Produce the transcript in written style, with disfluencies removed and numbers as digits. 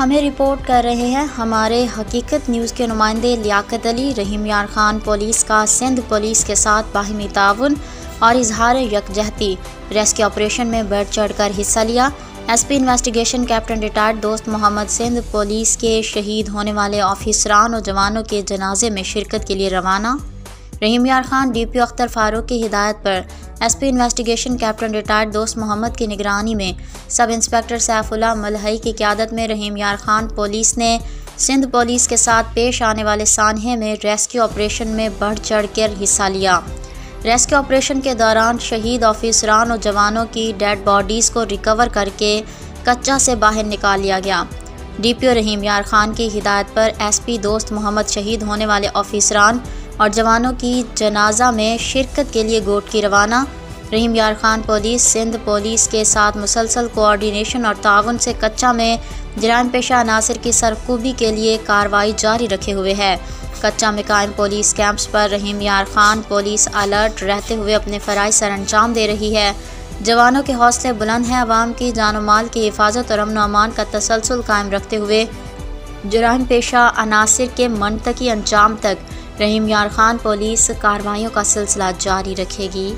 ہمیں رپورٹ کر رہے ہیں ہمارے حقیقت نیوز کے نمائندے لیاقت علی۔ رحیم یار خان پولیس کا سندھ پولیس کے ساتھ باہمی تعاون اور اظہار یکجہتی ریسکیو آپریشن میں بڑھ چڑھ کر حصہ لیا۔ S P investigation captain retired Dost محمد سندھ پولیس کے شہید ہونے والے آفیسران اور جوانوں کے جنازے میں شرکت کے لیے روانہ۔ Rahim Yar Khan D P O Akhtar Farooq کی ہدایت پر S P investigation captain retired Dost Muhammad کی نگرانی میں سب انسپکٹر سیف اللہ ملہئی کی قیادت میں رحیم یار خان پولیس نے سندھ پولیس کے ساتھ پیش آنے والے سانحے میں ریسکیو آپریشن میں بڑھ چڑھ کر حصہ لیا۔ ریسکیو آپریشن کے دوران شہید آفیسران اور جوانوں کی ڈیڈ باڈیز کو ریکور کر کے کچا سے باہر نکال لیا گیا۔ ڈی پی او رحیم یار خان کی ہدایت پر ایس پی دوست محمد شہید ہونے والے آفیسران اور جوانوں کی جنازہ میں شرکت کے لیے گوٹ کی روانہ۔ رحیم یار خان پولیس سندھ پولیس کے ساتھ مسلسل کوآرڈینیشن اور تعاون سے کچا میں جرائم پیشہ عناصر کی سرخوبی کے لیے کارروائی جاری رکھے ہوئے ہے۔ کچا میں قائم پولیس کیمپس پر رحیم یار خان پولیس الرٹ رہتے ہوئے اپنے فرائض سر انجام دے رہی ہے۔ جوانوں کے حوصلے بلند ہیں۔ عوام کی جان و مال کی حفاظت اور امن و امان کا تسلسل قائم رکھتے ہوئے جرائم پیشہ عناصر کے منطقی انجام تک رحیم یار خان پولیس کارروائیوں کا سلسلہ جاری رکھے گی۔